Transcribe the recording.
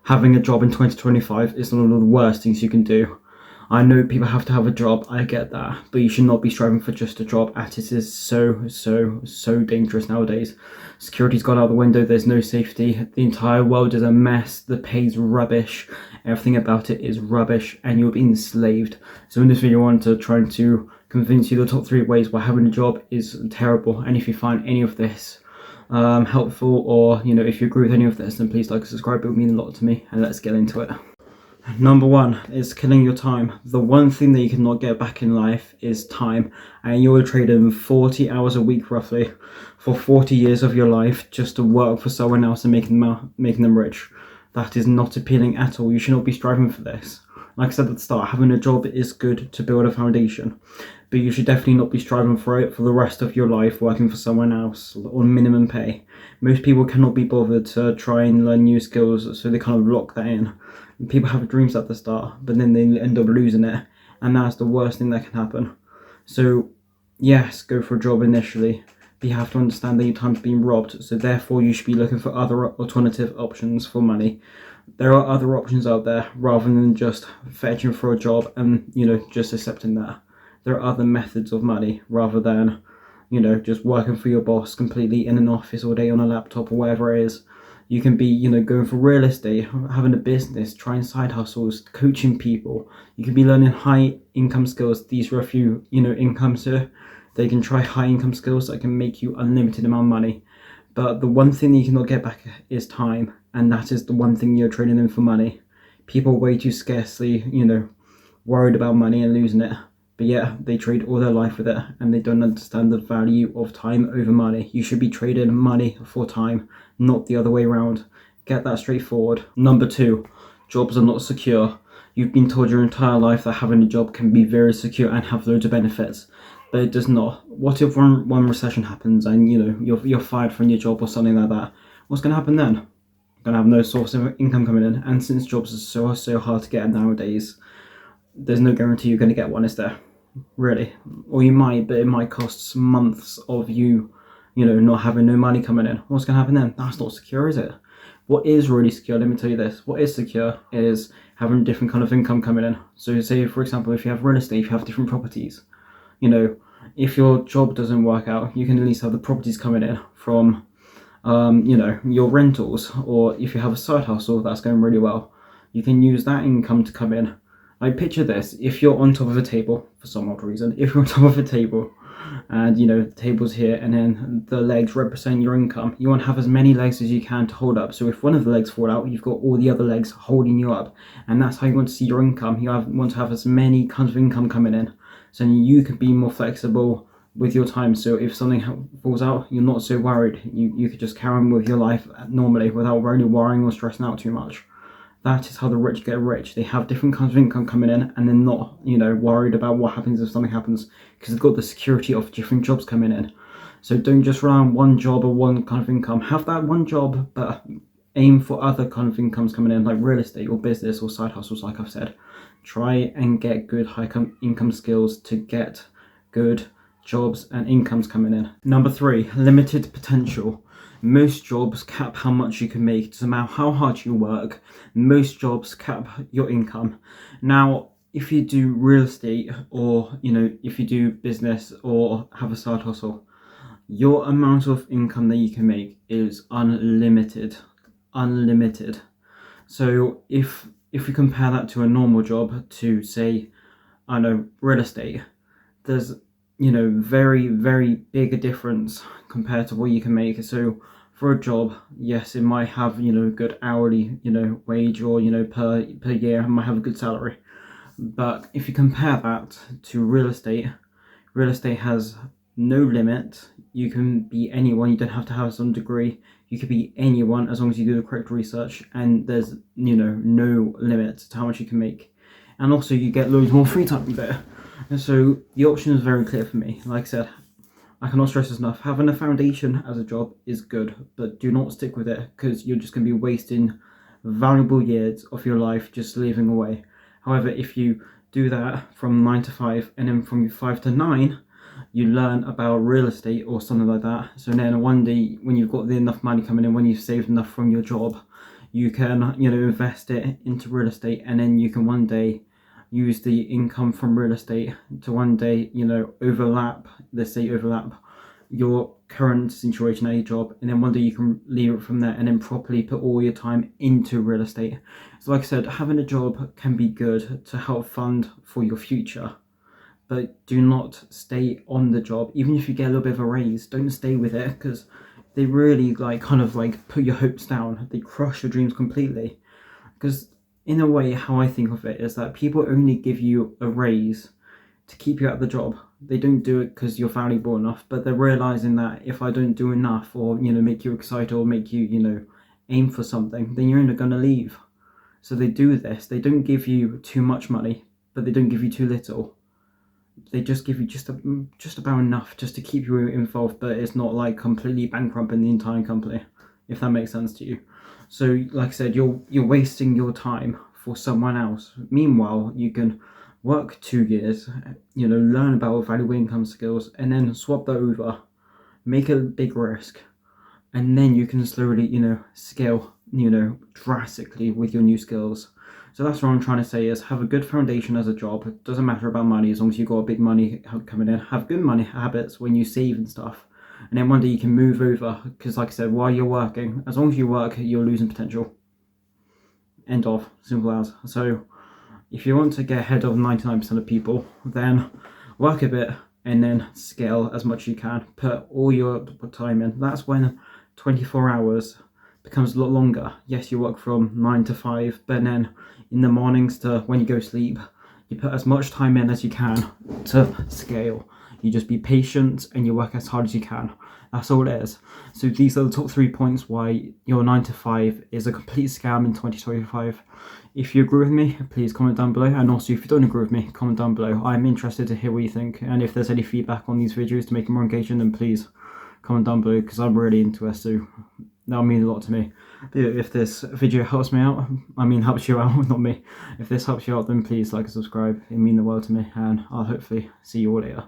having a job in 2025 is one of the worst things you can do. I know people have to have a job, I get that, but you should not be striving for just a job, as it is so dangerous nowadays. Security's gone out the window, there's no safety, the entire world is a mess, the pay's rubbish, everything about it is rubbish, and you're being enslaved. So in this video I want to try to convince you the top 3 ways why having a job is terrible, and if you find any of this helpful, or if you agree with any of this, then please like and subscribe. It would mean a lot to me, and let's get into it. Number 1 is killing your time. The one thing that you cannot get back in life is time, and you're trading 40 hours a week roughly for 40 years of your life just to work for someone else and making them rich. That is not appealing at all. You should not be striving for this. Like I said at the start, having a job is good to build a foundation, but you should definitely not be striving for it for the rest of your life, working for someone else on minimum pay. Most people cannot be bothered to try and learn new skills, so they kind of lock that in. People have dreams at the start, but then they end up losing it, and that's the worst thing that can happen. So yes, go for a job initially, but you have to understand that your time's being robbed, so therefore you should be looking for other alternative options for money. There are other options out there rather than just fetching for a job and just accepting that. There are other methods of money rather than just working for your boss completely in an office all day on a laptop or whatever it is. You can be going for real estate, having a business, trying side hustles, coaching people. You can be learning high income skills. These are a few incomes here. They can try high income skills that can make you unlimited amount of money. But the one thing that you cannot get back is time, and that is the one thing you're trading in for money. People are way too scarcely worried about money and losing it, but yeah, they trade all their life with it, and they don't understand the value of time over money. You should be trading money for time, not the other way around. Get that straightforward. Number 2, jobs are not secure. You've been told your entire life that having a job can be very secure and have loads of benefits, but it does not. What if one recession happens and you're fired from your job or something like that? What's going to happen then? You're going to have no source of income coming in, and since jobs are so hard to get nowadays, there's no guarantee you're going to get one, is there? Really? Or you might, but it might cost months of you not having no money coming in. What's going to happen then? That's not secure, is it? What is really secure, let me tell you this, what is secure is having different kind of income coming in. So say, for example, if you have real estate, if you have different properties, if your job doesn't work out, you can at least have the properties coming in from your rentals, or if you have a side hustle that's going really well, you can use that income to come in. Like, picture this, if you're on top of a table, for some odd reason, if you're on top of a table, and the table's here, and then the legs represent your income, you want to have as many legs as you can to hold up. So if one of the legs fall out, you've got all the other legs holding you up, and that's how you want to see your income. Want to have as many kinds of income coming in, so you can be more flexible with your time. So if something falls out, you're not so worried. You could just carry on with your life normally without really worrying or stressing out too much. That is how the rich get rich. They have different kinds of income coming in, and they're not, worried about what happens if something happens, because they've got the security of different jobs coming in. So don't just rely on one job or one kind of income. Have that one job, but aim for other kind of incomes coming in, like real estate or business or side hustles, like I've said. Try and get good high income skills to get good jobs and incomes coming in. Number 3, limited potential. Most jobs cap how much you can make. It doesn't matter how hard you work, most jobs cap your income. Now, if you do real estate, or if you do business or have a side hustle, your amount of income that you can make is unlimited. So if we compare that to a normal job, to say, I know, real estate, there's very big a difference compared to what you can make. So for a job, yes, it might have good hourly wage, or per year it might have a good salary, but if you compare that to real estate has no limit. You can be anyone. You don't have to have some degree. You could be anyone as long as you do the correct research, and there's no limit to how much you can make. And also you get loads more free time there. And so the option is very clear for me. Like I said, I cannot stress this enough. Having a foundation as a job is good, but do not stick with it, because you're just going to be wasting valuable years of your life just slaving away. However, if you do that from 9 to 5, and then from 5 to 9, you learn about real estate or something like that. So then one day, when you've got enough money coming in, when you've saved enough from your job, you can, you know, invest it into real estate, and then you can one day use the income from real estate to one day, you know, overlap your current situation at your job, and then one day you can leave it from there and then properly put all your time into real estate. So like I said, having a job can be good to help fund for your future, but do not stay on the job. Even if you get a little bit of a raise, don't stay with it, because they really kind of put your hopes down. They crush your dreams completely. Because in a way, how I think of it is that people only give you a raise to keep you at the job. They don't do it because you're valuable enough, but they're realizing that if I don't do enough, or, you know, make you excited, or make you, you know, aim for something, then you're only going to leave. So they do this. They don't give you too much money, but they don't give you too little. They just give you just about enough just to keep you involved, but it's not like completely bankrupting the entire company, if that makes sense to you. So like I said, you're wasting your time for someone else. Meanwhile, you can work 2 years, you know, learn about valuable income skills, and then swap that over, make a big risk, and then you can slowly, you know, scale, you know, drastically with your new skills. So that's what I'm trying to say, is have a good foundation as a job. It doesn't matter about money, as long as you've got a big money coming in. Have good money habits when you save and stuff. And then one day you can move over, because like I said, while you're working, as long as you work, you're losing potential. End of. Simple as. So if you want to get ahead of 99% of people, then work a bit and then scale as much as you can. Put all your time in. That's when 24 hours becomes a lot longer. Yes, you work from 9 to 5, but then in the mornings to when you go to sleep, you put as much time in as you can to scale. You just be patient and you work as hard as you can. That's all it is. So these are the top 3 points why your 9 to 5 is a complete scam in 2025. If you agree with me, please comment down below. And also, if you don't agree with me, comment down below. I'm interested to hear what you think. And if there's any feedback on these videos to make them more engaging, then please comment down below, because I'm really into it. So that'll mean a lot to me. If this video helps me out, helps you out, not me. If this helps you out, then please like and subscribe. It means the world to me, and I'll hopefully see you all later.